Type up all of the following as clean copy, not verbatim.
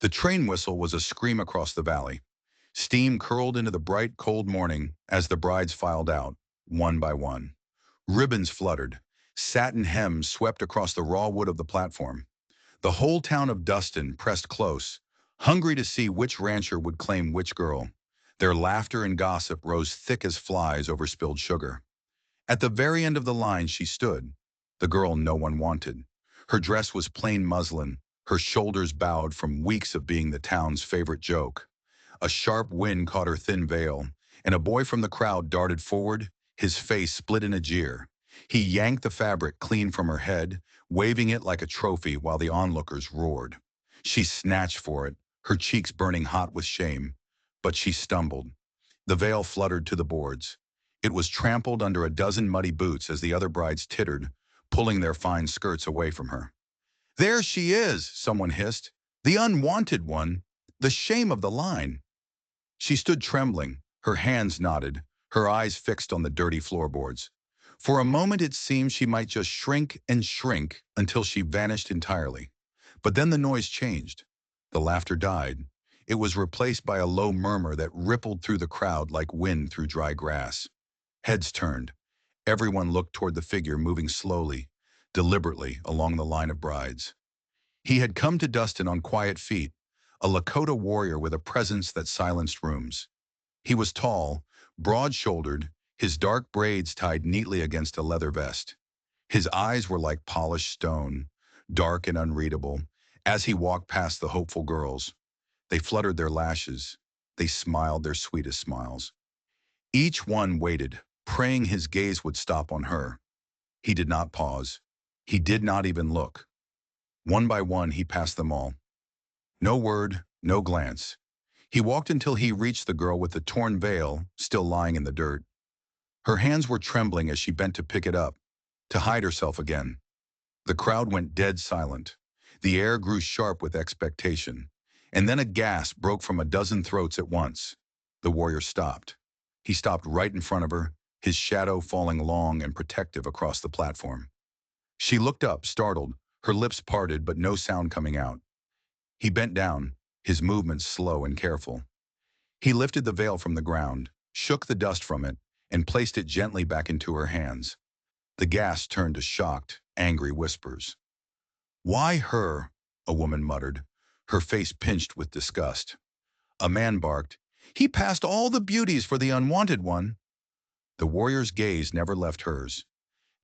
The train whistle was a scream across the valley. Steam curled into the bright, cold morning as the brides filed out, one by one. Ribbons fluttered. Satin hems swept across the raw wood of the platform. The whole town of Dustin pressed close, hungry to see which rancher would claim which girl. Their laughter and gossip rose thick as flies over spilled sugar. At the very end of the line she stood, the girl no one wanted. Her dress was plain muslin, her shoulders bowed from weeks of being the town's favorite joke. A sharp wind caught her thin veil, and a boy from the crowd darted forward, his face split in a jeer. He yanked the fabric clean from her head, waving it like a trophy while the onlookers roared. She snatched for it, her cheeks burning hot with shame, but she stumbled. The veil fluttered to the boards. It was trampled under a dozen muddy boots as the other brides tittered, pulling their fine skirts away from her. "There she is," someone hissed. "The unwanted one. The shame of the line." She stood trembling, her hands knotted, her eyes fixed on the dirty floorboards. For a moment it seemed she might just shrink and shrink until she vanished entirely. But then the noise changed. The laughter died. It was replaced by a low murmur that rippled through the crowd like wind through dry grass. Heads turned. Everyone looked toward the figure moving slowly, deliberately along the line of brides. He had come to Dustin on quiet feet, a Lakota warrior with a presence that silenced rooms. He was tall, broad-shouldered, his dark braids tied neatly against a leather vest. His eyes were like polished stone, dark and unreadable, as he walked past the hopeful girls. They fluttered their lashes. They smiled their sweetest smiles. Each one waited, praying his gaze would stop on her. He did not pause. He did not even look. One by one, he passed them all. No word, no glance. He walked until he reached the girl with the torn veil, still lying in the dirt. Her hands were trembling as she bent to pick it up, to hide herself again. The crowd went dead silent. The air grew sharp with expectation. And then a gasp broke from a dozen throats at once. The warrior stopped. He stopped right in front of her, his shadow falling long and protective across the platform. She looked up, startled, her lips parted but no sound coming out. He bent down, his movements slow and careful. He lifted the veil from the ground, shook the dust from it, and placed it gently back into her hands. The gasp turned to shocked, angry whispers. "Why her?" a woman muttered, her face pinched with disgust. A man barked, "He passed all the beauties for the unwanted one." The warrior's gaze never left hers.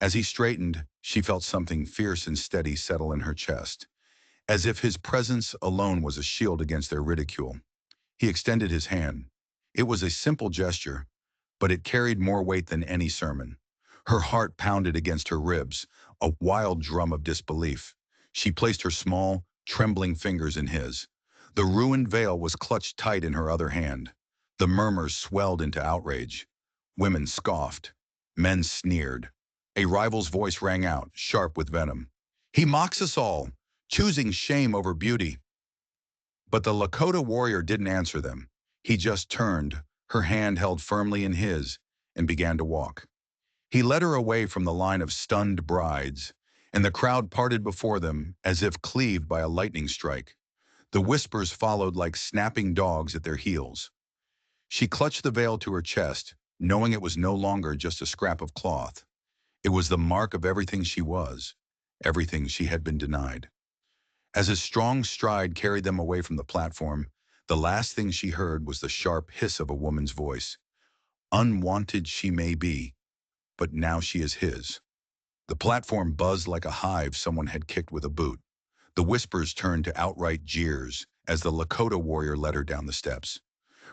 As he straightened, she felt something fierce and steady settle in her chest, as if his presence alone was a shield against their ridicule. He extended his hand. It was a simple gesture, but it carried more weight than any sermon. Her heart pounded against her ribs, a wild drum of disbelief. She placed her small, trembling fingers in his. The ruined veil was clutched tight in her other hand. The murmurs swelled into outrage. Women scoffed. Men sneered. A rival's voice rang out, sharp with venom. "He mocks us all, choosing shame over beauty." But the Lakota warrior didn't answer them. He just turned, her hand held firmly in his, and began to walk. He led her away from the line of stunned brides, and the crowd parted before them as if cleaved by a lightning strike. The whispers followed like snapping dogs at their heels. She clutched the veil to her chest, knowing it was no longer just a scrap of cloth. It was the mark of everything she was, everything she had been denied. As his strong stride carried them away from the platform, the last thing she heard was the sharp hiss of a woman's voice. Unwanted she may be, but now she is his. The platform buzzed like a hive someone had kicked with a boot. The whispers turned to outright jeers as the Lakota warrior led her down the steps.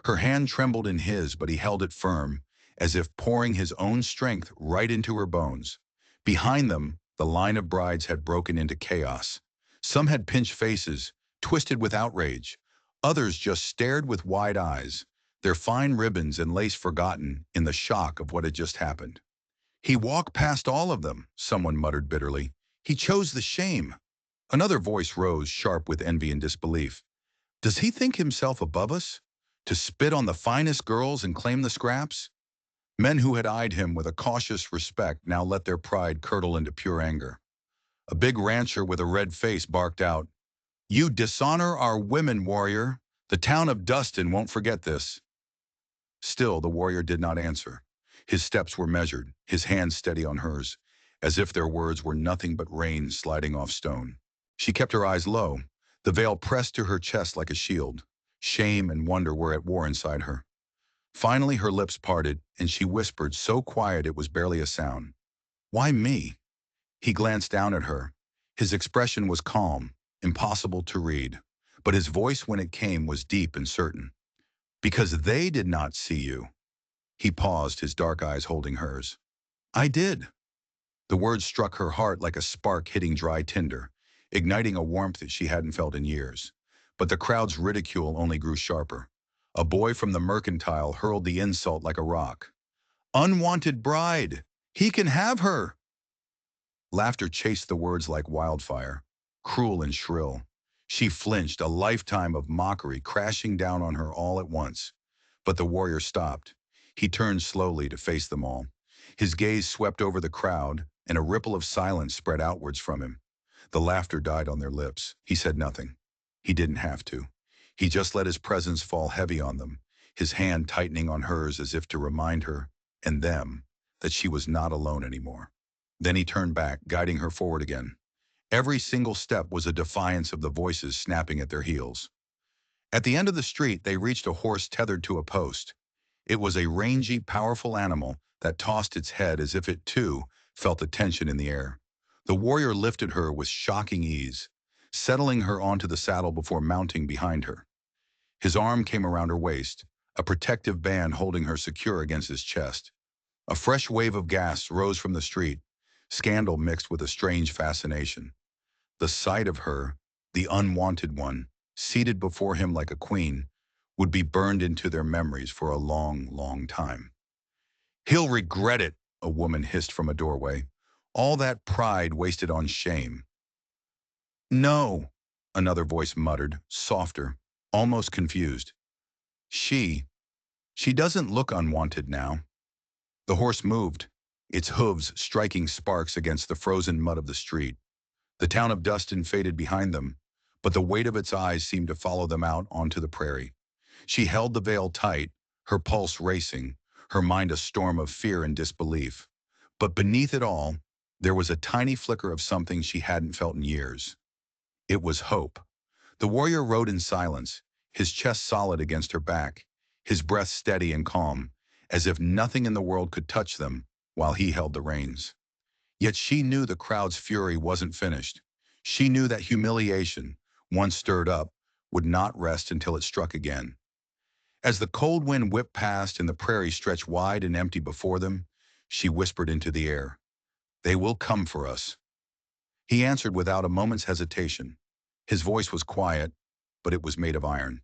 Her hand trembled in his, but he held it firm, as if pouring his own strength right into her bones. Behind them, the line of brides had broken into chaos. Some had pinched faces, twisted with outrage. Others just stared with wide eyes, their fine ribbons and lace forgotten in the shock of what had just happened. "He walked past all of them," someone muttered bitterly. "He chose the shame." Another voice rose, sharp with envy and disbelief. "Does he think himself above us? To spit on the finest girls and claim the scraps?" Men who had eyed him with a cautious respect now let their pride curdle into pure anger. A big rancher with a red face barked out, You dishonor our women, warrior. The town of Dustin won't forget this. Still, the warrior did not answer. His steps were measured, his hands steady on hers, as if their words were nothing but rain sliding off stone. She kept her eyes low, the veil pressed to her chest like a shield. Shame and wonder were at war inside her. Finally, her lips parted, and she whispered, so quiet it was barely a sound. Why me? He glanced down at her. His expression was calm, impossible to read, but his voice when it came was deep and certain. Because they did not see you. He paused, his dark eyes holding hers. I did. The words struck her heart like a spark hitting dry tinder, igniting a warmth that she hadn't felt in years. But the crowd's ridicule only grew sharper. A boy from the mercantile hurled the insult like a rock. Unwanted bride! He can have her! Laughter chased the words like wildfire, cruel and shrill. She flinched, a lifetime of mockery crashing down on her all at once. But the warrior stopped. He turned slowly to face them all. His gaze swept over the crowd, and a ripple of silence spread outwards from him. The laughter died on their lips. He said nothing. He didn't have to. He just let his presence fall heavy on them, his hand tightening on hers as if to remind her, and them, that she was not alone anymore. Then he turned back, guiding her forward again. Every single step was a defiance of the voices snapping at their heels. At the end of the street, they reached a horse tethered to a post. It was a rangy, powerful animal that tossed its head as if it, too, felt the tension in the air. The warrior lifted her with shocking ease, settling her onto the saddle before mounting behind her. His arm came around her waist, a protective band holding her secure against his chest. A fresh wave of gas rose from the street, scandal mixed with a strange fascination. The sight of her, the unwanted one, seated before him like a queen, would be burned into their memories for a long, long time. He'll regret it, a woman hissed from a doorway. All that pride wasted on shame. No, another voice muttered, softer, almost confused. She doesn't look unwanted now. The horse moved, its hooves striking sparks against the frozen mud of the street. The town of Dustin faded behind them, but the weight of its eyes seemed to follow them out onto the prairie. She held the veil tight, her pulse racing, her mind a storm of fear and disbelief. But beneath it all, there was a tiny flicker of something she hadn't felt in years. It was hope. The warrior rode in silence, his chest solid against her back, his breath steady and calm, as if nothing in the world could touch them while he held the reins. Yet she knew the crowd's fury wasn't finished. She knew that humiliation, once stirred up, would not rest until it struck again. As the cold wind whipped past and the prairie stretched wide and empty before them, she whispered into the air, "They will come for us." He answered without a moment's hesitation. His voice was quiet, but it was made of iron.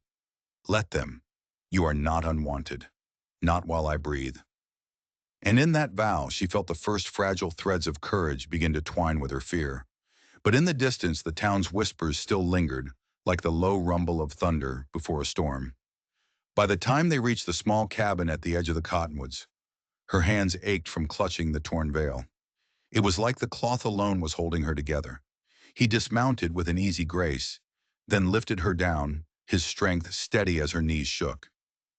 "Let them. You are not unwanted. Not while I breathe." And in that vow, she felt the first fragile threads of courage begin to twine with her fear. But in the distance, the town's whispers still lingered, like the low rumble of thunder before a storm. By the time they reached the small cabin at the edge of the cottonwoods, her hands ached from clutching the torn veil. It was like the cloth alone was holding her together. He dismounted with an easy grace, then lifted her down, his strength steady as her knees shook.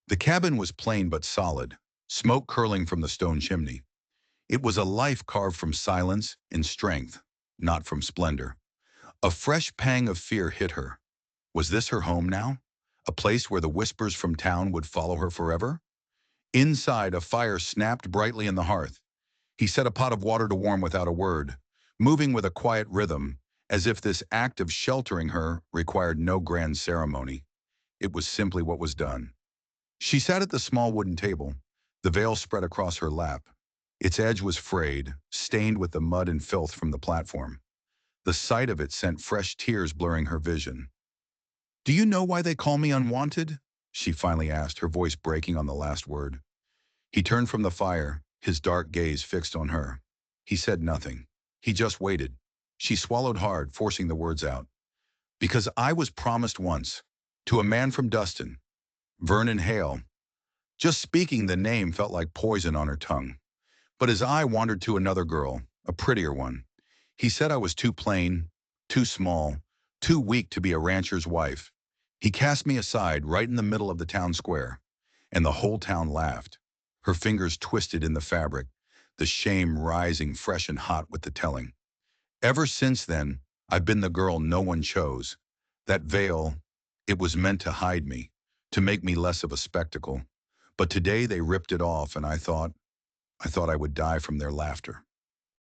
The cabin was plain but solid, smoke curling from the stone chimney. It was a life carved from silence and strength, not from splendor. A fresh pang of fear hit her. Was this her home now? A place where the whispers from town would follow her forever? Inside, a fire snapped brightly in the hearth. He set a pot of water to warm without a word, moving with a quiet rhythm, as if this act of sheltering her required no grand ceremony. It was simply what was done. She sat at the small wooden table, the veil spread across her lap. Its edge was frayed, stained with the mud and filth from the platform. The sight of it sent fresh tears blurring her vision. "Do you know why they call me unwanted?" she finally asked, her voice breaking on the last word. He turned from the fire, his dark gaze fixed on her. He said nothing. He just waited. She swallowed hard, forcing the words out. "Because I was promised once, to a man from Dustin, Vernon Hale." Just speaking the name felt like poison on her tongue. But his eye wandered to another girl, a prettier one. "He said I was too plain, too small, too weak to be a rancher's wife. He cast me aside right in the middle of the town square, and the whole town laughed. Her fingers twisted in the fabric, the shame rising fresh and hot with the telling. Ever since then, I've been the girl no one chose. That veil, it was meant to hide me, to make me less of a spectacle. But today they ripped it off, and I thought I would die from their laughter.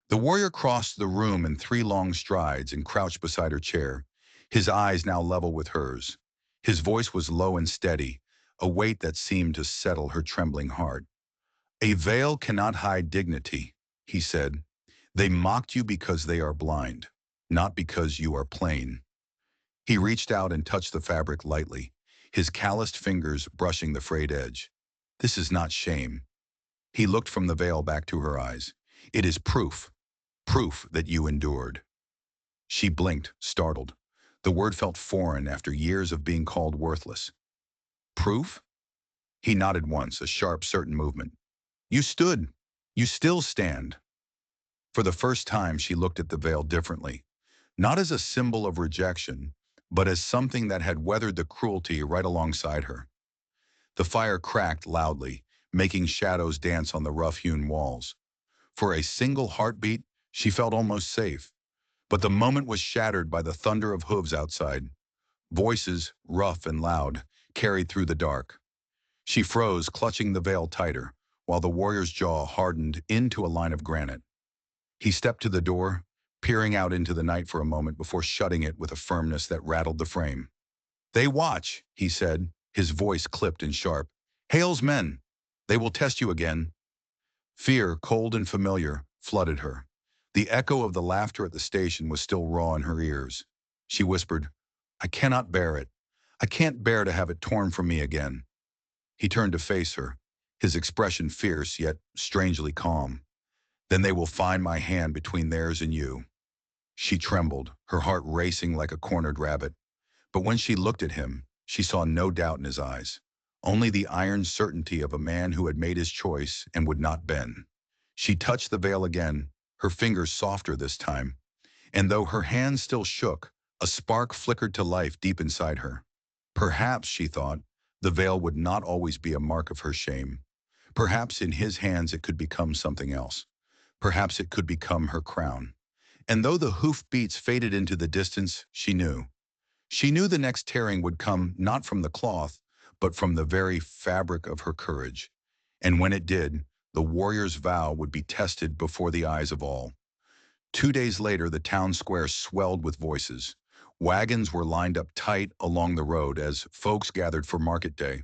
The warrior crossed the room in 3 long strides and crouched beside her chair, his eyes now level with hers. His voice was low and steady, a weight that seemed to settle her trembling heart. A veil cannot hide dignity, he said. They mocked you because they are blind, not because you are plain. He reached out and touched the fabric lightly, his calloused fingers brushing the frayed edge. This is not shame. He looked from the veil back to her eyes. It is proof, proof that you endured. She blinked, startled. The word felt foreign after years of being called worthless. Proof? He nodded once, a sharp, certain movement. You stood. You still stand. For the first time, she looked at the veil differently, not as a symbol of rejection, but as something that had weathered the cruelty right alongside her. The fire cracked loudly, making shadows dance on the rough-hewn walls. For a single heartbeat, she felt almost safe. But the moment was shattered by the thunder of hooves outside. Voices, rough and loud, carried through the dark. She froze, clutching the veil tighter, while the warrior's jaw hardened into a line of granite. He stepped to the door, peering out into the night for a moment before shutting it with a firmness that rattled the frame. They watch, he said, his voice clipped and sharp. Hale's men. They will test you again. Fear, cold and familiar, flooded her. The echo of the laughter at the station was still raw in her ears. She whispered, I cannot bear it. I can't bear to have it torn from me again. He turned to face her, his expression fierce yet strangely calm. Then they will find my hand between theirs and you. She trembled, her heart racing like a cornered rabbit. But when she looked at him, she saw no doubt in his eyes, only the iron certainty of a man who had made his choice and would not bend. She touched the veil again, her fingers softer this time, and though her hands still shook, a spark flickered to life deep inside her. Perhaps, she thought, the veil would not always be a mark of her shame. Perhaps in his hands it could become something else. Perhaps it could become her crown. And though the hoof beats faded into the distance, she knew. She knew the next tearing would come not from the cloth, but from the very fabric of her courage. And when it did, the warrior's vow would be tested before the eyes of all. 2 days later, the town square swelled with voices. Wagons were lined up tight along the road as folks gathered for market day.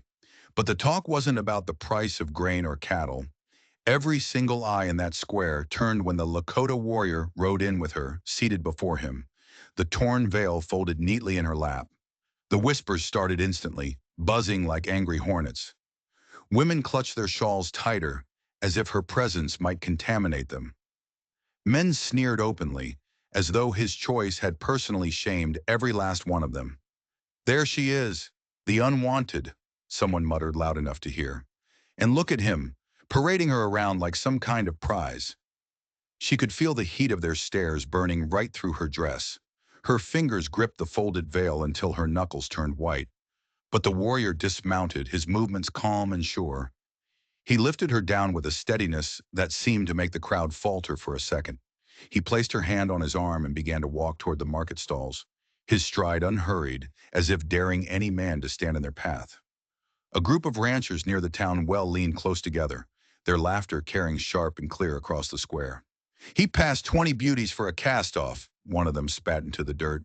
But the talk wasn't about the price of grain or cattle. Every single eye in that square turned when the Lakota warrior rode in with her, seated before him, the torn veil folded neatly in her lap. The whispers started instantly, buzzing like angry hornets. Women clutched their shawls tighter, as if her presence might contaminate them. Men sneered openly, as though his choice had personally shamed every last one of them. There she is, the unwanted, someone muttered loud enough to hear. And look at him, parading her around like some kind of prize. She could feel the heat of their stares burning right through her dress. Her fingers gripped the folded veil until her knuckles turned white. But the warrior dismounted, his movements calm and sure. He lifted her down with a steadiness that seemed to make the crowd falter for a second. He placed her hand on his arm and began to walk toward the market stalls, his stride unhurried, as if daring any man to stand in their path. A group of ranchers near the town well leaned close together, their laughter carrying sharp and clear across the square. He passed 20 beauties for a cast-off, one of them spat into the dirt.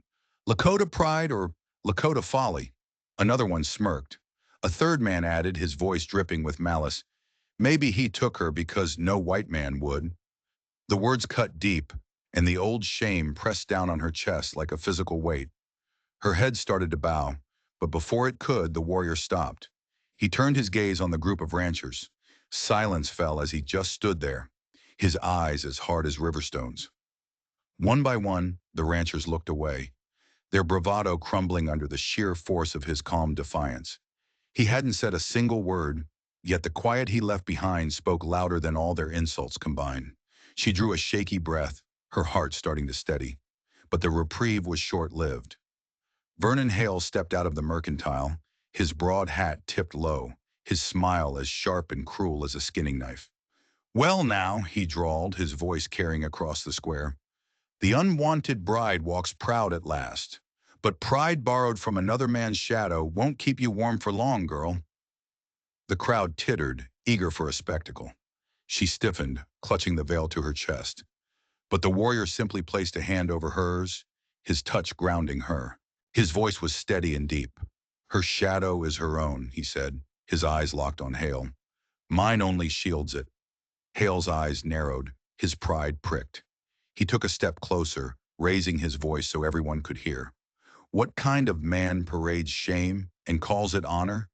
Lakota pride or Lakota folly? Another one smirked. A third man added, his voice dripping with malice, maybe he took her because no white man would. The words cut deep, and the old shame pressed down on her chest like a physical weight. Her head started to bow, but before it could, the warrior stopped. He turned his gaze on the group of ranchers. Silence fell as he just stood there, his eyes as hard as river stones. One by one, the ranchers looked away, their bravado crumbling under the sheer force of his calm defiance. He hadn't said a single word, yet the quiet he left behind spoke louder than all their insults combined. She drew a shaky breath, her heart starting to steady. But the reprieve was short-lived. Vernon Hale stepped out of the mercantile, his broad hat tipped low, his smile as sharp and cruel as a skinning knife. "Well now," he drawled, his voice carrying across the square, "the unwanted bride walks proud at last. But pride borrowed from another man's shadow won't keep you warm for long, girl." The crowd tittered, eager for a spectacle. She stiffened, clutching the veil to her chest. But the warrior simply placed a hand over hers, his touch grounding her. His voice was steady and deep. "Her shadow is her own," he said, his eyes locked on Hale. "Mine only shields it." Hale's eyes narrowed, his pride pricked. He took a step closer, raising his voice so everyone could hear. "What kind of man parades shame and calls it honor?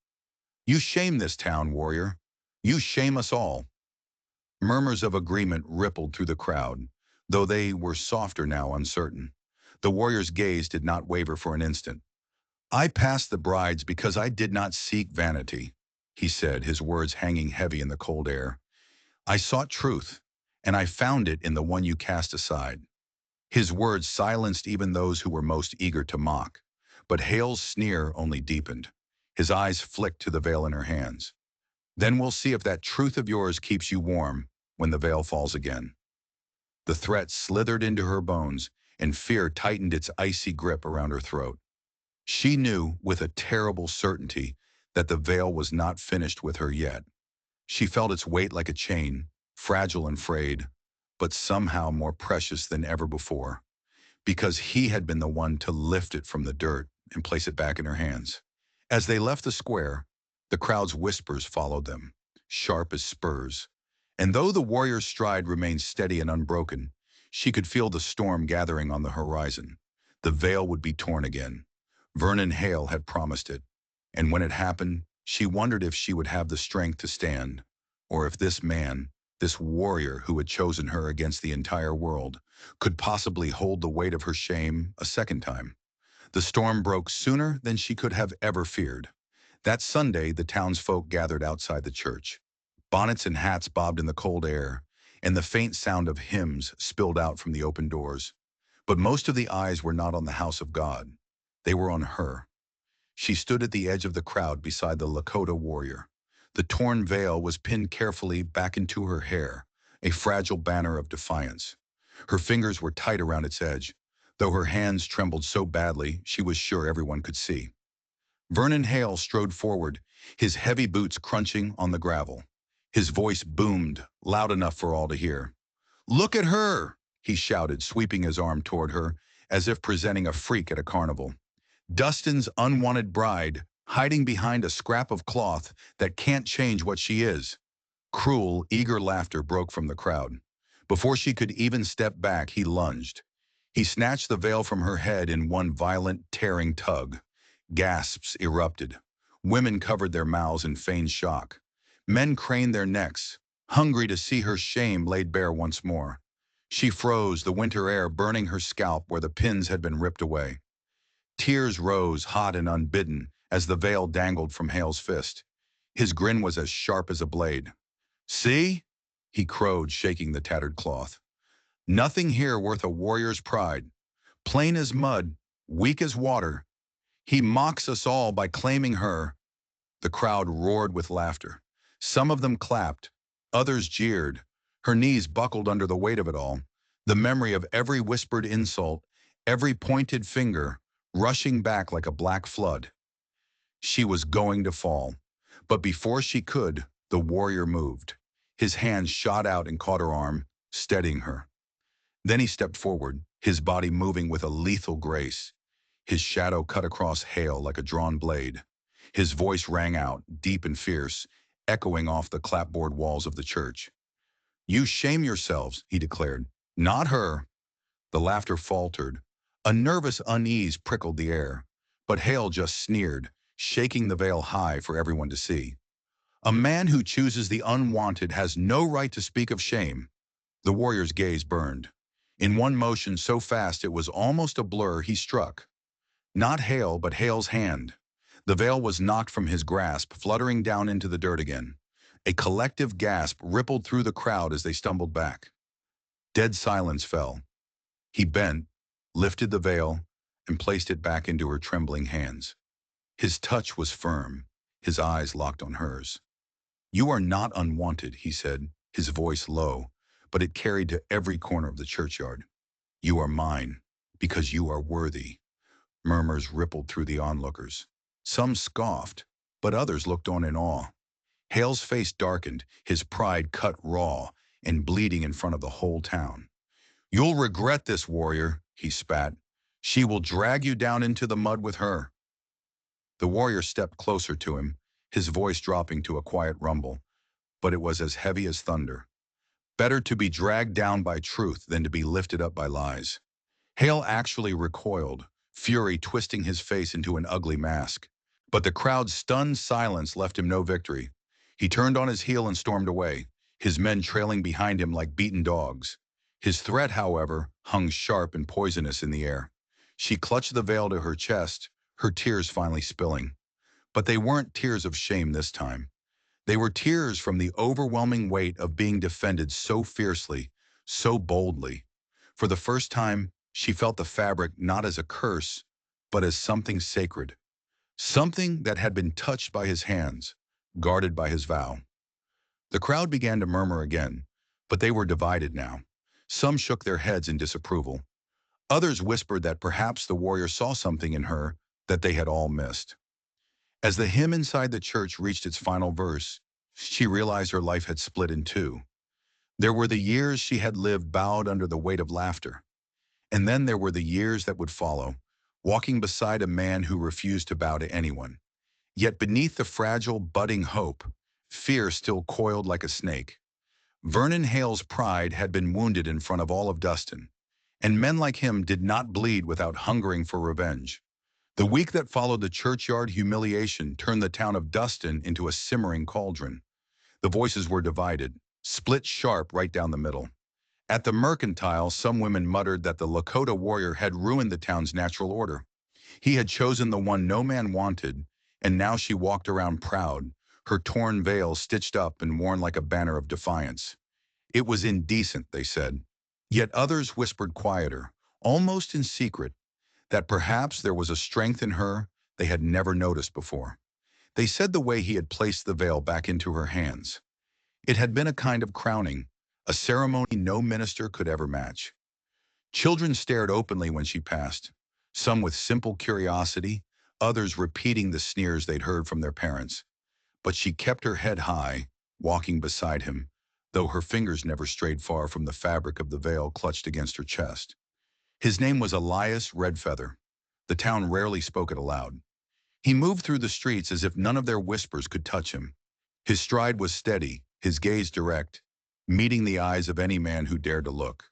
You shame this town, warrior. You shame us all." Murmurs of agreement rippled through the crowd, though they were softer now, uncertain. The warrior's gaze did not waver for an instant. "I passed the brides because I did not seek vanity," he said, his words hanging heavy in the cold air. "I sought truth, and I found it in the one you cast aside." His words silenced even those who were most eager to mock. But Hale's sneer only deepened. His eyes flicked to the veil in her hands. "Then we'll see if that truth of yours keeps you warm when the veil falls again." The threat slithered into her bones, and fear tightened its icy grip around her throat. She knew, with a terrible certainty, that the veil was not finished with her yet. She felt its weight like a chain, fragile and frayed, but somehow more precious than ever before, because he had been the one to lift it from the dirt and place it back in her hands. As they left the square, the crowd's whispers followed them, sharp as spurs. And though the warrior's stride remained steady and unbroken, she could feel the storm gathering on the horizon. The veil would be torn again. Vernon Hale had promised it. And when it happened, she wondered if she would have the strength to stand, or if this man, this warrior who had chosen her against the entire world, could possibly hold the weight of her shame a second time. The storm broke sooner than she could have ever feared. That Sunday, the townsfolk gathered outside the church. Bonnets and hats bobbed in the cold air, and the faint sound of hymns spilled out from the open doors. But most of the eyes were not on the house of God. They were on her. She stood at the edge of the crowd beside the Lakota warrior. The torn veil was pinned carefully back into her hair, a fragile banner of defiance. Her fingers were tight around its edge, though her hands trembled so badly she was sure everyone could see. Vernon Hale strode forward, his heavy boots crunching on the gravel. His voice boomed, loud enough for all to hear. "Look at her!" he shouted, sweeping his arm toward her, as if presenting a freak at a carnival. "Dustin's unwanted bride, hiding behind a scrap of cloth that can't change what she is." Cruel, eager laughter broke from the crowd. Before she could even step back, he lunged. He snatched the veil from her head in one violent, tearing tug. Gasps erupted. Women covered their mouths in feigned shock. Men craned their necks, hungry to see her shame laid bare once more. She froze, the winter air burning her scalp where the pins had been ripped away. Tears rose, hot and unbidden, as the veil dangled from Hale's fist. His grin was as sharp as a blade. "See?" he crowed, shaking the tattered cloth. "Nothing here worth a warrior's pride. Plain as mud, weak as water. He mocks us all by claiming her." The crowd roared with laughter. Some of them clapped, others jeered. Her knees buckled under the weight of it all, the memory of every whispered insult, every pointed finger, rushing back like a black flood. She was going to fall, but before she could, the warrior moved. His hand shot out and caught her arm, steadying her. Then he stepped forward, his body moving with a lethal grace. His shadow cut across Hale like a drawn blade. His voice rang out, deep and fierce, echoing off the clapboard walls of the church. "You shame yourselves," he declared. "Not her." The laughter faltered. A nervous unease prickled the air. But Hale just sneered, shaking the veil high for everyone to see. "A man who chooses the unwanted has no right to speak of shame." The warrior's gaze burned. In one motion so fast it was almost a blur, he struck. Not Hale, but Hale's hand. The veil was knocked from his grasp, fluttering down into the dirt again. A collective gasp rippled through the crowd as they stumbled back. Dead silence fell. He bent, lifted the veil, and placed it back into her trembling hands. His touch was firm, his eyes locked on hers. "You are not unwanted," he said, his voice low, but it carried to every corner of the churchyard. "You are mine, because you are worthy." Murmurs rippled through the onlookers. Some scoffed, but others looked on in awe. Hale's face darkened, his pride cut raw and bleeding in front of the whole town. "You'll regret this, warrior," he spat. "She will drag you down into the mud with her." The warrior stepped closer to him, his voice dropping to a quiet rumble, but it was as heavy as thunder. "Better to be dragged down by truth than to be lifted up by lies." Hale actually recoiled, fury twisting his face into an ugly mask. But the crowd's stunned silence left him no victory. He turned on his heel and stormed away, his men trailing behind him like beaten dogs. His threat, however, hung sharp and poisonous in the air. She clutched the veil to her chest, her tears finally spilling. But they weren't tears of shame this time. They were tears from the overwhelming weight of being defended so fiercely, so boldly. For the first time, she felt the fabric not as a curse, but as something sacred. Something that had been touched by his hands, guarded by his vow. The crowd began to murmur again, but they were divided now. Some shook their heads in disapproval. Others whispered that perhaps the warrior saw something in her that they had all missed. As the hymn inside the church reached its final verse, she realized her life had split in two. There were the years she had lived bowed under the weight of laughter. And then there were the years that would follow, walking beside a man who refused to bow to anyone. Yet beneath the fragile, budding hope, fear still coiled like a snake. Vernon Hale's pride had been wounded in front of all of Dustin, and men like him did not bleed without hungering for revenge. The week that followed the churchyard humiliation turned the town of Dustin into a simmering cauldron. The voices were divided, split sharp right down the middle. At the mercantile, some women muttered that the Lakota warrior had ruined the town's natural order. He had chosen the one no man wanted, and now she walked around proud, her torn veil stitched up and worn like a banner of defiance. It was indecent, they said. Yet others whispered quieter, almost in secret, that perhaps there was a strength in her they had never noticed before. They said the way he had placed the veil back into her hands. It had been a kind of crowning, a ceremony no minister could ever match. Children stared openly when she passed, some with simple curiosity, others repeating the sneers they'd heard from their parents. But she kept her head high, walking beside him, though her fingers never strayed far from the fabric of the veil clutched against her chest. His name was Elias Redfeather. The town rarely spoke it aloud. He moved through the streets as if none of their whispers could touch him. His stride was steady, his gaze direct, meeting the eyes of any man who dared to look.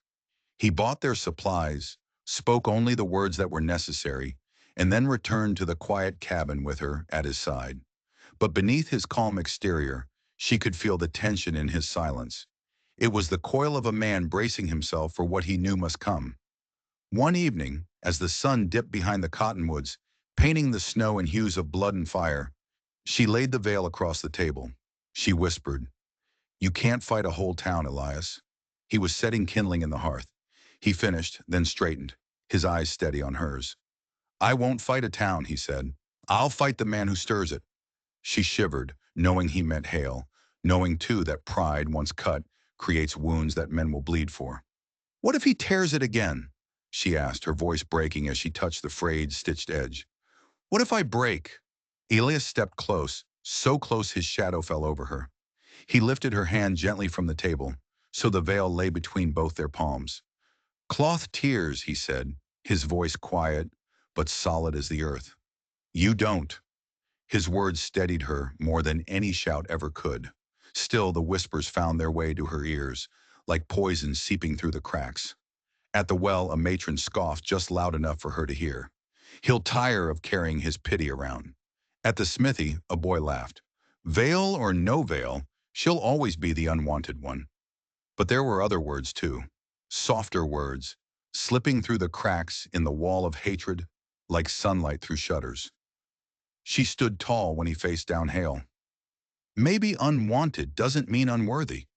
He bought their supplies, spoke only the words that were necessary, and then returned to the quiet cabin with her at his side. But beneath his calm exterior, she could feel the tension in his silence. It was the coil of a man bracing himself for what he knew must come. One evening, as the sun dipped behind the cottonwoods, painting the snow in hues of blood and fire, she laid the veil across the table. She whispered, "You can't fight a whole town, Elias." He was setting kindling in the hearth. He finished, then straightened, his eyes steady on hers. "I won't fight a town," he said. "I'll fight the man who stirs it." She shivered, knowing he meant Hale, knowing too that pride, once cut, creates wounds that men will bleed for. "What if he tears it again?" she asked, her voice breaking as she touched the frayed, stitched edge. "What if I break?" Elias stepped close, so close his shadow fell over her. He lifted her hand gently from the table, so the veil lay between both their palms. "Cloth tears," he said, his voice quiet, but solid as the earth. "You don't." His words steadied her more than any shout ever could. Still, the whispers found their way to her ears, like poison seeping through the cracks. At the well, a matron scoffed just loud enough for her to hear. "He'll tire of carrying his pity around." At the smithy, a boy laughed. "Veil or no veil, she'll always be the unwanted one." But there were other words too, softer words, slipping through the cracks in the wall of hatred like sunlight through shutters. She stood tall when he faced down Hale. "Maybe unwanted doesn't mean unworthy."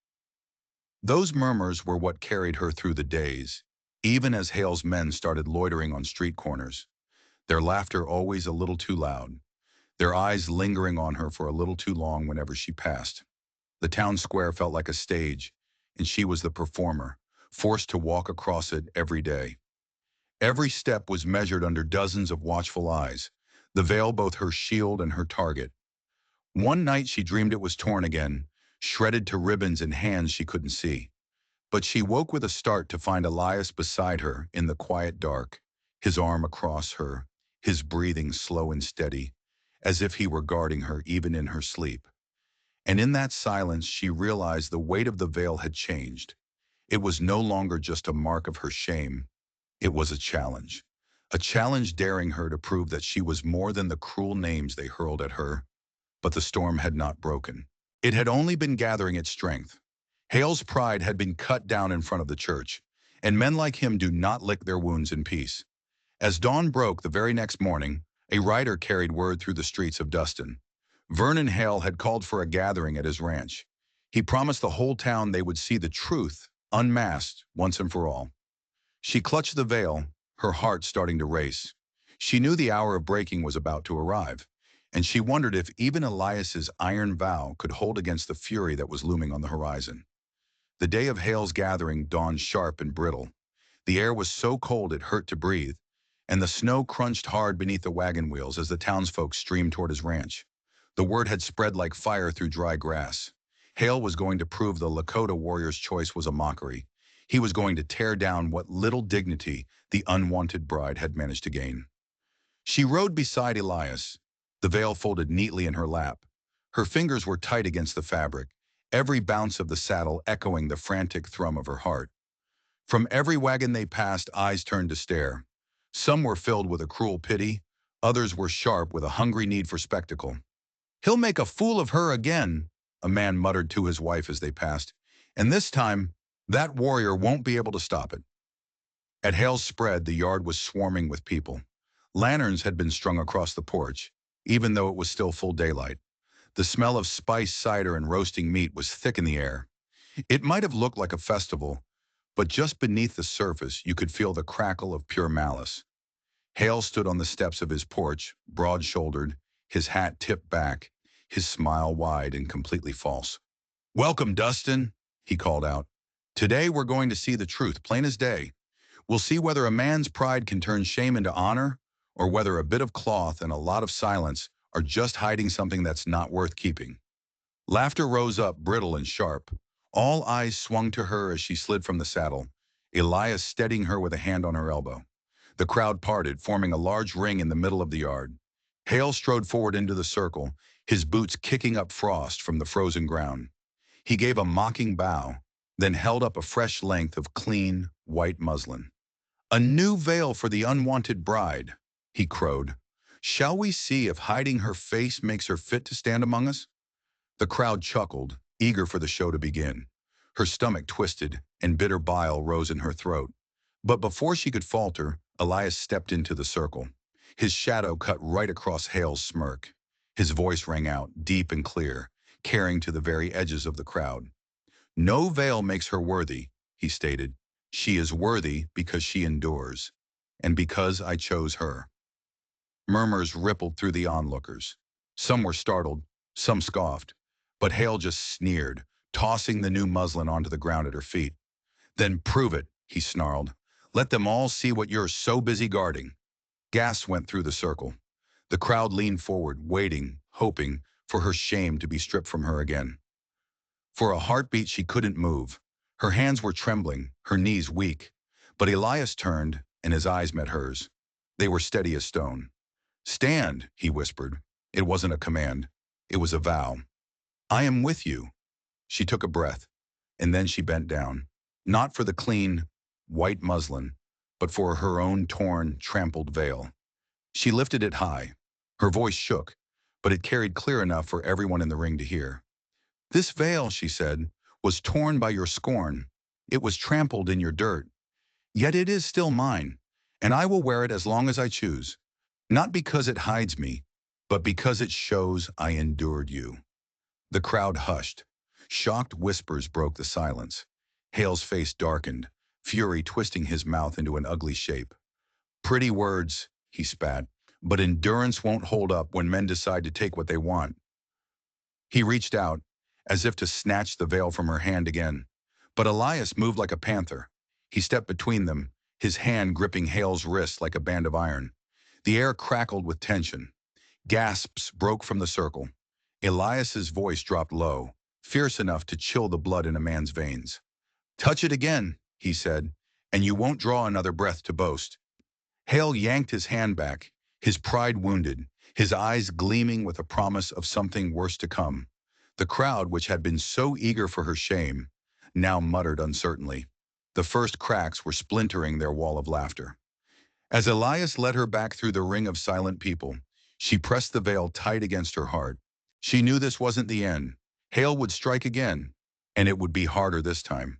Those murmurs were what carried her through the days, even as Hale's men started loitering on street corners. their laughter always a little too loud, their eyes lingering on her for a little too long whenever she passed. The town square felt like a stage, and she was the performer, forced to walk across it every day. Every step was measured under dozens of watchful eyes, the veil both her shield and her target. One night she dreamed it was torn again, shredded to ribbons in hands she couldn't see. But she woke with a start to find Elias beside her in the quiet dark, his arm across her, his breathing slow and steady, as if he were guarding her even in her sleep. And in that silence she realized the weight of the veil had changed. It was no longer just a mark of her shame. It was a challenge daring her to prove that she was more than the cruel names they hurled at her. But the storm had not broken. It had only been gathering its strength. Hale's pride had been cut down in front of the church, and men like him do not lick their wounds in peace. As dawn broke the very next morning, a rider carried word through the streets of Dustin. Vernon Hale had called for a gathering at his ranch. He promised the whole town they would see the truth, unmasked, once and for all. She clutched the veil, her heart starting to race. She knew the hour of breaking was about to arrive, and she wondered if even Elias's iron vow could hold against the fury that was looming on the horizon. The day of Hale's gathering dawned sharp and brittle. The air was so cold it hurt to breathe, and the snow crunched hard beneath the wagon wheels as the townsfolk streamed toward his ranch. The word had spread like fire through dry grass. Hale was going to prove the Lakota warrior's choice was a mockery. He was going to tear down what little dignity the unwanted bride had managed to gain. She rode beside Elias, the veil folded neatly in her lap. Her fingers were tight against the fabric, every bounce of the saddle echoing the frantic thrum of her heart. From every wagon they passed, eyes turned to stare. Some were filled with a cruel pity, others were sharp with a hungry need for spectacle. "He'll make a fool of her again," a man muttered to his wife as they passed. "And this time, that warrior won't be able to stop it." At Hale's spread, the yard was swarming with people. Lanterns had been strung across the porch, even though it was still full daylight. The smell of spiced cider and roasting meat was thick in the air. It might have looked like a festival, but just beneath the surface you could feel the crackle of pure malice. Hale stood on the steps of his porch, broad-shouldered, his hat tipped back, his smile wide and completely false. "Welcome, Dustin," he called out. "Today we're going to see the truth, plain as day. We'll see whether a man's pride can turn shame into honor, or whether a bit of cloth and a lot of silence are just hiding something that's not worth keeping." Laughter rose up, brittle and sharp. All eyes swung to her as she slid from the saddle, Elias steadying her with a hand on her elbow. The crowd parted, forming a large ring in the middle of the yard. Hale strode forward into the circle, his boots kicking up frost from the frozen ground. He gave a mocking bow, then held up a fresh length of clean, white muslin. "A new veil for the unwanted bride," he crowed. "Shall we see if hiding her face makes her fit to stand among us?" The crowd chuckled, eager for the show to begin. Her stomach twisted, and bitter bile rose in her throat. But before she could falter, Elias stepped into the circle. His shadow cut right across Hale's smirk. His voice rang out, deep and clear, carrying to the very edges of the crowd. "No veil makes her worthy," he stated. "She is worthy because she endures, and because I chose her." Murmurs rippled through the onlookers. Some were startled, some scoffed, but Hale just sneered, tossing the new muslin onto the ground at her feet. "Then prove it," he snarled. "Let them all see what you're so busy guarding." Gasps went through the circle. The crowd leaned forward, waiting, hoping for her shame to be stripped from her again. For a heartbeat she couldn't move. Her hands were trembling, her knees weak. But Elias turned, and his eyes met hers. They were steady as stone. "Stand," he whispered. It wasn't a command. It was a vow. "I am with you." She took a breath, and then she bent down. Not for the clean, white muslin, but for her own torn, trampled veil. She lifted it high. Her voice shook, but it carried clear enough for everyone in the ring to hear. "This veil," she said, "was torn by your scorn. It was trampled in your dirt. Yet it is still mine, and I will wear it as long as I choose. Not because it hides me, but because it shows I endured you." The crowd hushed. Shocked whispers broke the silence. Hale's face darkened, fury twisting his mouth into an ugly shape. "Pretty words," he spat. But endurance won't hold up when men decide to take what they want. He reached out, as if to snatch the veil from her hand again. But Elias moved like a panther. He stepped between them, his hand gripping Hale's wrist like a band of iron. The air crackled with tension. Gasps broke from the circle. Elias's voice dropped low, fierce enough to chill the blood in a man's veins. "Touch it again," he said, "and you won't draw another breath to boast." Hale yanked his hand back, his pride wounded, his eyes gleaming with a promise of something worse to come. The crowd, which had been so eager for her shame, now muttered uncertainly. The first cracks were splintering their wall of laughter. As Elias led her back through the ring of silent people, she pressed the veil tight against her heart. She knew this wasn't the end. Hale would strike again, and it would be harder this time.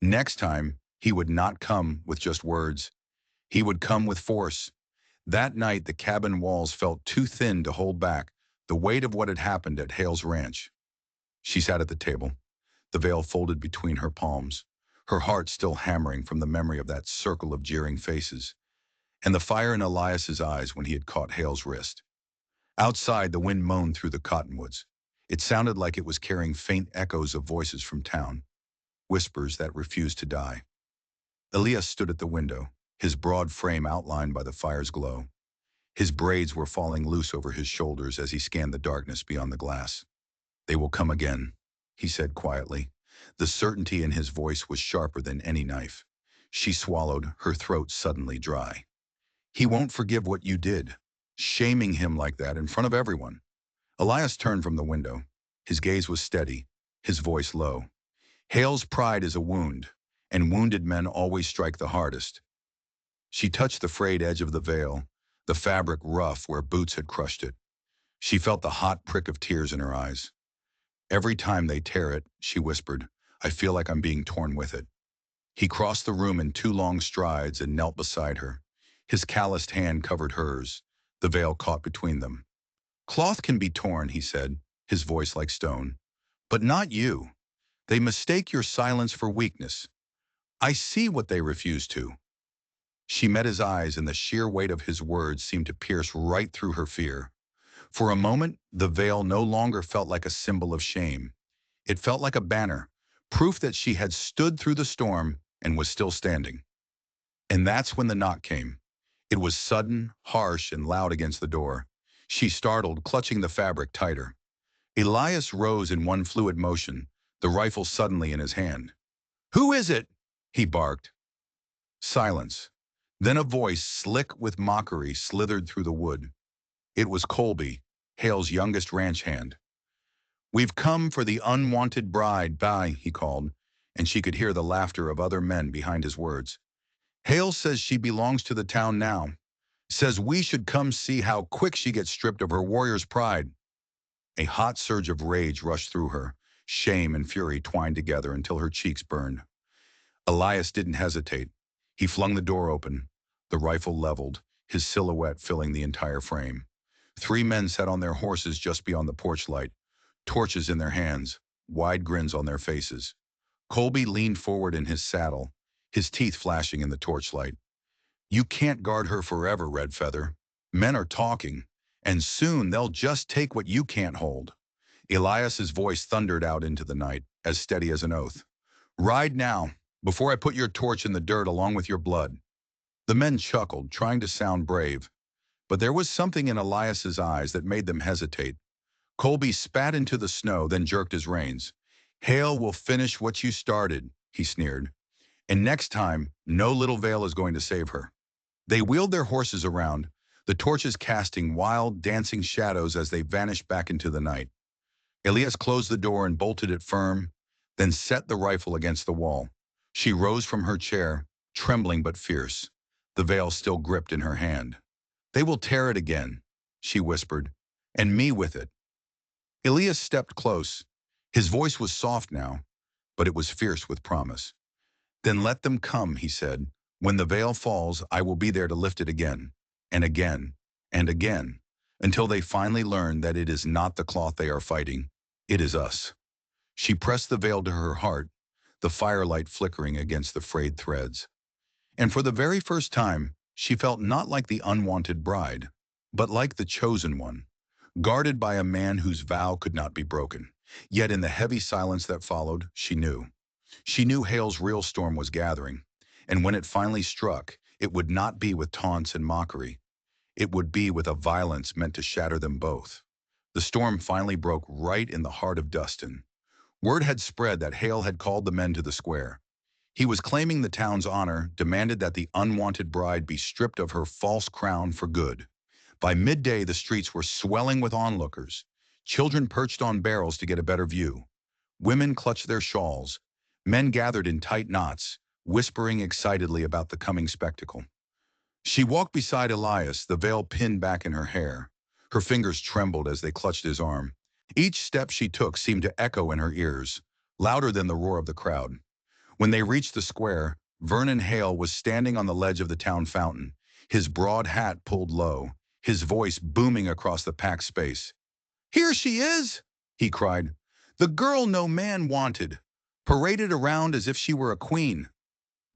Next time, he would not come with just words. He would come with force. That night, the cabin walls felt too thin to hold back the weight of what had happened at Hale's ranch. She sat at the table, the veil folded between her palms, her heart still hammering from the memory of that circle of jeering faces, and the fire in Elias's eyes when he had caught Hale's wrist. Outside, the wind moaned through the cottonwoods. It sounded like it was carrying faint echoes of voices from town, whispers that refused to die. Elias stood at the window, his broad frame outlined by the fire's glow. His braids were falling loose over his shoulders as he scanned the darkness beyond the glass. "They will come again," he said quietly. The certainty in his voice was sharper than any knife. She swallowed, her throat suddenly dry. "He won't forgive what you did, shaming him like that in front of everyone." Elias turned from the window. His gaze was steady, his voice low. "Hale's pride is a wound, and wounded men always strike the hardest." She touched the frayed edge of the veil, the fabric rough where boots had crushed it. She felt the hot prick of tears in her eyes. "Every time they tear it," she whispered, "I feel like I'm being torn with it." He crossed the room in 2 long strides and knelt beside her. His calloused hand covered hers, the veil caught between them. "Cloth can be torn," he said, his voice like stone. "But not you. They mistake your silence for weakness. I see what they refuse to." She met his eyes, and the sheer weight of his words seemed to pierce right through her fear. For a moment, the veil no longer felt like a symbol of shame. It felt like a banner, proof that she had stood through the storm and was still standing. And that's when the knock came. It was sudden, harsh, and loud against the door. She startled, clutching the fabric tighter. Elias rose in one fluid motion, the rifle suddenly in his hand. "Who is it?" he barked. Silence. Then a voice, slick with mockery, slithered through the wood. It was Colby, Hale's youngest ranch hand. "We've come for the unwanted bride, bye," he called, and she could hear the laughter of other men behind his words. "Hale says she belongs to the town now. Says we should come see how quick she gets stripped of her warrior's pride." A hot surge of rage rushed through her, shame and fury twined together until her cheeks burned. Elias didn't hesitate. He flung the door open, the rifle leveled, his silhouette filling the entire frame. 3 men sat on their horses just beyond the porch light, torches in their hands, wide grins on their faces. Colby leaned forward in his saddle, his teeth flashing in the torchlight. "You can't guard her forever, Red Feather. Men are talking, and soon they'll just take what you can't hold." Elias's voice thundered out into the night, as steady as an oath. "Ride now, before I put your torch in the dirt along with your blood." The men chuckled, trying to sound brave, but there was something in Elias's eyes that made them hesitate. Colby spat into the snow, then jerked his reins. "Hale will finish what you started," he sneered. "And next time, no little veil is going to save her." They wheeled their horses around, the torches casting wild, dancing shadows as they vanished back into the night. Elias closed the door and bolted it firm, then set the rifle against the wall. She rose from her chair, trembling but fierce, the veil still gripped in her hand. "They will tear it again," she whispered, "and me with it." Elias stepped close. His voice was soft now, but it was fierce with promise. "Then let them come," he said. "When the veil falls, I will be there to lift it again, and again, and again, until they finally learn that it is not the cloth they are fighting, it is us." She pressed the veil to her heart, the firelight flickering against the frayed threads. And for the very first time, She felt not like the unwanted bride, but like the chosen one, guarded by a man whose vow could not be broken. Yet in the heavy silence that followed, she knew. She knew Hale's real storm was gathering, and when it finally struck, it would not be with taunts and mockery. It would be with a violence meant to shatter them both. The storm finally broke right in the heart of Dustin. Word had spread that Hale had called the men to the square. He was claiming the town's honor, demanded that the unwanted bride be stripped of her false crown for good. By midday, the streets were swelling with onlookers. Children perched on barrels to get a better view. Women clutched their shawls. Men gathered in tight knots, whispering excitedly about the coming spectacle. She walked beside Elias, the veil pinned back in her hair. Her fingers trembled as they clutched his arm. Each step she took seemed to echo in her ears, louder than the roar of the crowd. When they reached the square, Vernon Hale was standing on the ledge of the town fountain, his broad hat pulled low, his voice booming across the packed space. "Here she is!" he cried. "The girl no man wanted, paraded around as if she were a queen.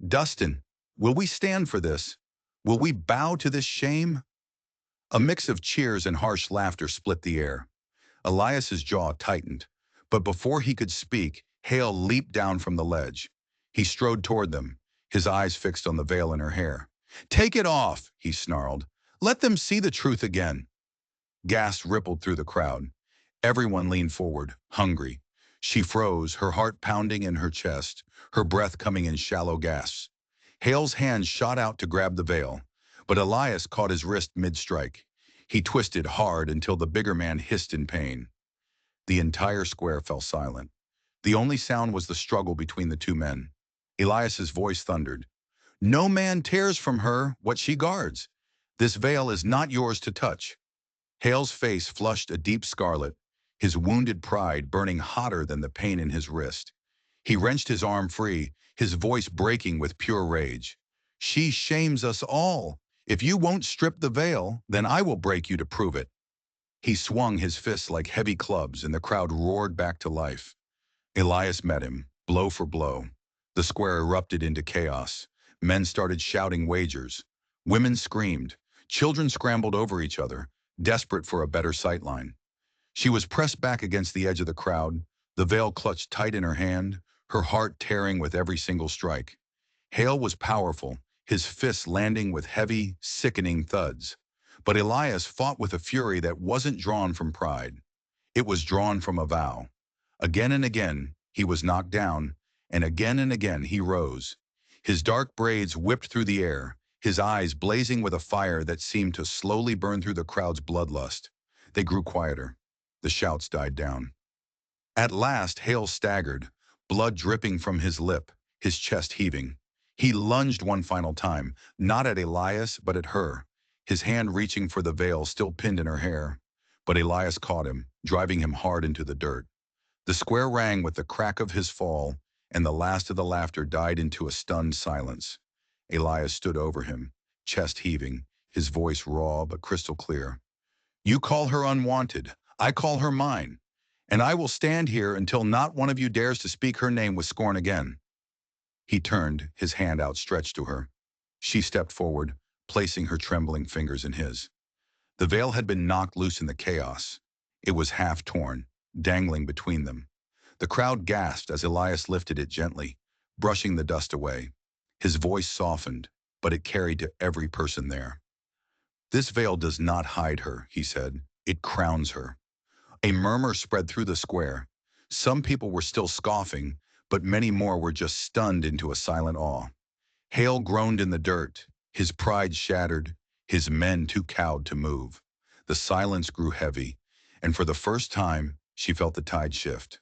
Dustin, will we stand for this? Will we bow to this shame?" A mix of cheers and harsh laughter split the air. Elias's jaw tightened, but before he could speak, Hale leaped down from the ledge. He strode toward them, his eyes fixed on the veil in her hair. "Take it off," he snarled. "Let them see the truth again." Gasps rippled through the crowd. Everyone leaned forward, hungry. She froze, her heart pounding in her chest, her breath coming in shallow gasps. Hale's hand shot out to grab the veil, but Elias caught his wrist mid-strike. He twisted hard until the bigger man hissed in pain. The entire square fell silent. The only sound was the struggle between the two men. Elias's voice thundered. "No man tears from her what she guards. This veil is not yours to touch." Hale's face flushed a deep scarlet, his wounded pride burning hotter than the pain in his wrist. He wrenched his arm free, his voice breaking with pure rage. "She shames us all. If you won't strip the veil, then I will break you to prove it." He swung his fists like heavy clubs, and the crowd roared back to life. Elias met him, blow for blow. The square erupted into chaos. Men started shouting wagers. Women screamed. Children scrambled over each other, desperate for a better sightline. She was pressed back against the edge of the crowd, the veil clutched tight in her hand, her heart tearing with every single strike. Hale was powerful, his fists landing with heavy, sickening thuds. But Elias fought with a fury that wasn't drawn from pride. It was drawn from a vow. Again and again, he was knocked down, and again he rose. His dark braids whipped through the air, his eyes blazing with a fire that seemed to slowly burn through the crowd's bloodlust. They grew quieter. The shouts died down. At last, Hale staggered, blood dripping from his lip, his chest heaving. He lunged one final time, not at Elias, but at her, his hand reaching for the veil still pinned in her hair. But Elias caught him, driving him hard into the dirt. The square rang with the crack of his fall, and the last of the laughter died into a stunned silence. Elias stood over him, chest heaving, his voice raw but crystal clear. "You call her unwanted. I call her mine. And I will stand here until not one of you dares to speak her name with scorn again." He turned, his hand outstretched to her. She stepped forward, placing her trembling fingers in his. The veil had been knocked loose in the chaos. It was half torn, dangling between them. The crowd gasped as Elias lifted it gently, brushing the dust away. His voice softened, but it carried to every person there. "This veil does not hide her," he said. "It crowns her." A murmur spread through the square. Some people were still scoffing, but many more were just stunned into a silent awe. Hale groaned in the dirt, his pride shattered, his men too cowed to move. The silence grew heavy, and for the first time, she felt the tide shift.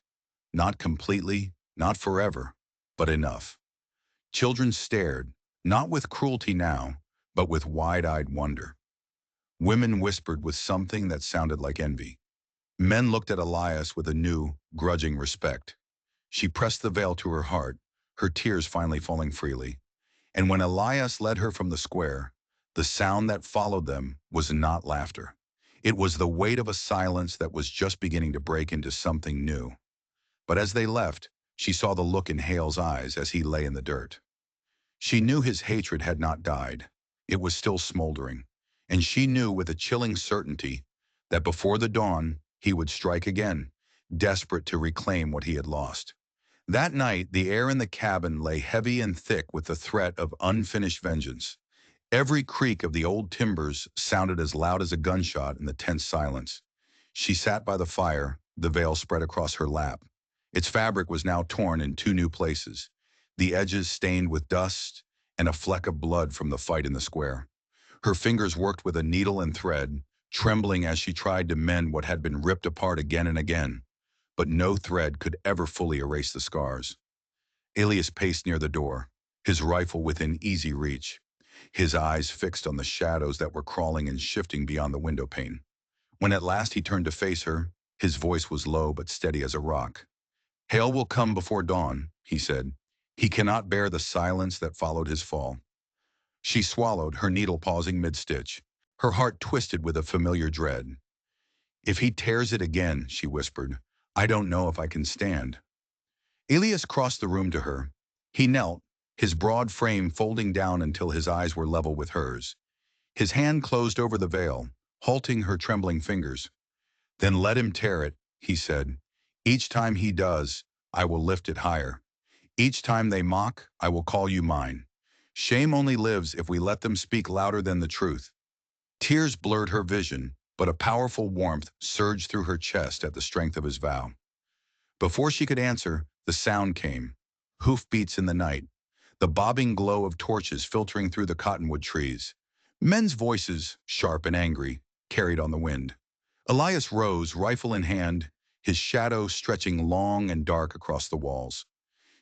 Not completely, not forever, but enough. Children stared, not with cruelty now, but with wide-eyed wonder. Women whispered with something that sounded like envy. Men looked at Elias with a new, grudging respect. She pressed the veil to her heart, her tears finally falling freely. And when Elias led her from the square, the sound that followed them was not laughter. It was the weight of a silence that was just beginning to break into something new. But as they left, she saw the look in Hale's eyes as he lay in the dirt. She knew his hatred had not died. It was still smoldering, and she knew with a chilling certainty that before the dawn, he would strike again, desperate to reclaim what he had lost. That night, the air in the cabin lay heavy and thick with the threat of unfinished vengeance. Every creak of the old timbers sounded as loud as a gunshot in the tense silence. She sat by the fire, the veil spread across her lap. Its fabric was now torn in two new places, the edges stained with dust and a fleck of blood from the fight in the square. Her fingers worked with a needle and thread, trembling as she tried to mend what had been ripped apart again and again. But no thread could ever fully erase the scars. Elias paced near the door, his rifle within easy reach, his eyes fixed on the shadows that were crawling and shifting beyond the window pane. When at last he turned to face her, his voice was low but steady as a rock. "Hail will come before dawn," he said. "He cannot bear the silence that followed his fall." She swallowed, her needle pausing mid-stitch. Her heart twisted with a familiar dread. "If he tears it again," she whispered, "I don't know if I can stand." Elias crossed the room to her. He knelt, his broad frame folding down until his eyes were level with hers. His hand closed over the veil, halting her trembling fingers. "Then let him tear it," he said. "Each time he does, I will lift it higher. Each time they mock, I will call you mine. Shame only lives if we let them speak louder than the truth." Tears blurred her vision, but a powerful warmth surged through her chest at the strength of his vow. Before she could answer, the sound came. Hoofbeats in the night, the bobbing glow of torches filtering through the cottonwood trees. Men's voices, sharp and angry, carried on the wind. Elias rose, rifle in hand, his shadow stretching long and dark across the walls.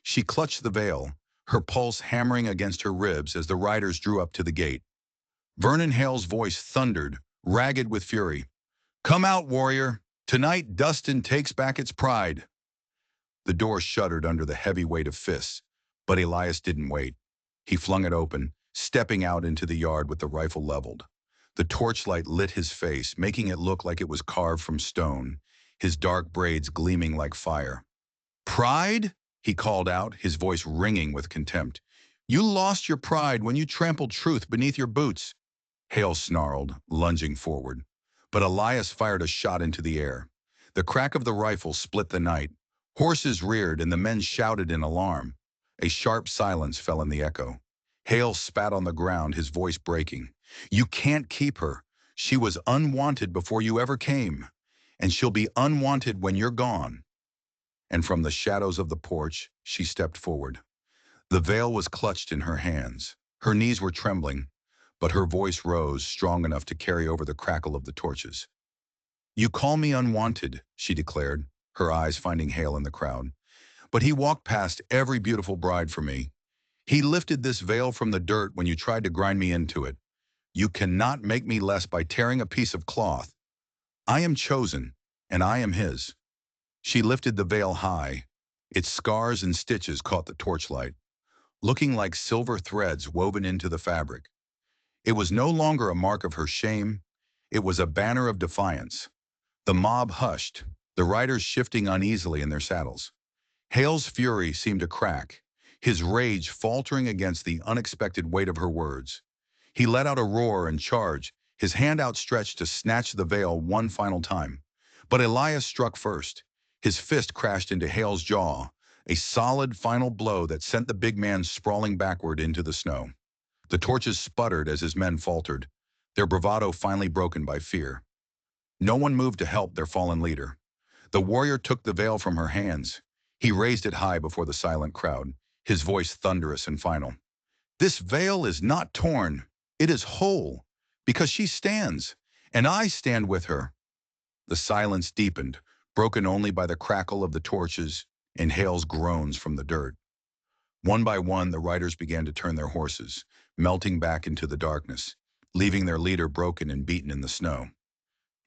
She clutched the veil, her pulse hammering against her ribs as the riders drew up to the gate. Vernon Hale's voice thundered, ragged with fury. "Come out, warrior! Tonight Dustin takes back its pride." The door shuddered under the heavy weight of fists, but Elias didn't wait. He flung it open, stepping out into the yard with the rifle leveled. The torchlight lit his face, making it look like it was carved from stone, his dark braids gleaming like fire. "Pride?" he called out, his voice ringing with contempt. "You lost your pride when you trampled truth beneath your boots." Hale snarled, lunging forward. But Elias fired a shot into the air. The crack of the rifle split the night. Horses reared and the men shouted in alarm. A sharp silence fell in the echo. Hale spat on the ground, his voice breaking. "You can't keep her. She was unwanted before you ever came. And she'll be unwanted when you're gone." And from the shadows of the porch, she stepped forward. The veil was clutched in her hands. Her knees were trembling, but her voice rose, strong enough to carry over the crackle of the torches. "You call me unwanted," she declared, her eyes finding Hale in the crowd. "But he walked past every beautiful bride for me. He lifted this veil from the dirt when you tried to grind me into it. You cannot make me less by tearing a piece of cloth. I am chosen, and I am his." She lifted the veil high. Its scars and stitches caught the torchlight, looking like silver threads woven into the fabric. It was no longer a mark of her shame. It was a banner of defiance. The mob hushed, the riders shifting uneasily in their saddles. Hale's fury seemed to crack, his rage faltering against the unexpected weight of her words. He let out a roar and charged, his hand outstretched to snatch the veil one final time. But Elias struck first. His fist crashed into Hale's jaw, a solid final blow that sent the big man sprawling backward into the snow. The torches sputtered as his men faltered, their bravado finally broken by fear. No one moved to help their fallen leader. The warrior took the veil from her hands. He raised it high before the silent crowd, his voice thunderous and final. "This veil is not torn. It is whole, because she stands, and I stand with her." The silence deepened, broken only by the crackle of the torches and Hale's groans from the dirt. One by one, the riders began to turn their horses, melting back into the darkness, leaving their leader broken and beaten in the snow.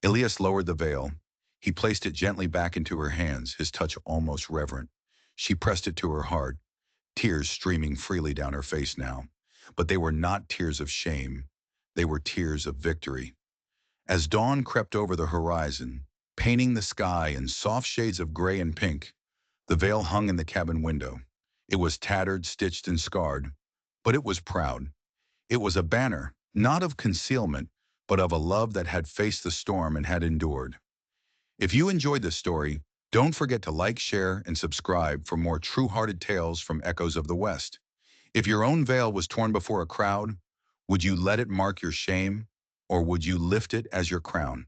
Elias lowered the veil. He placed it gently back into her hands, his touch almost reverent. She pressed it to her heart, tears streaming freely down her face now. But they were not tears of shame. They were tears of victory. As dawn crept over the horizon, painting the sky in soft shades of gray and pink, the veil hung in the cabin window. It was tattered, stitched, and scarred, but it was proud. It was a banner, not of concealment, but of a love that had faced the storm and had endured. If you enjoyed this story, don't forget to like, share, and subscribe for more true-hearted tales from Echoes of the West. If your own veil was torn before a crowd, would you let it mark your shame, or would you lift it as your crown?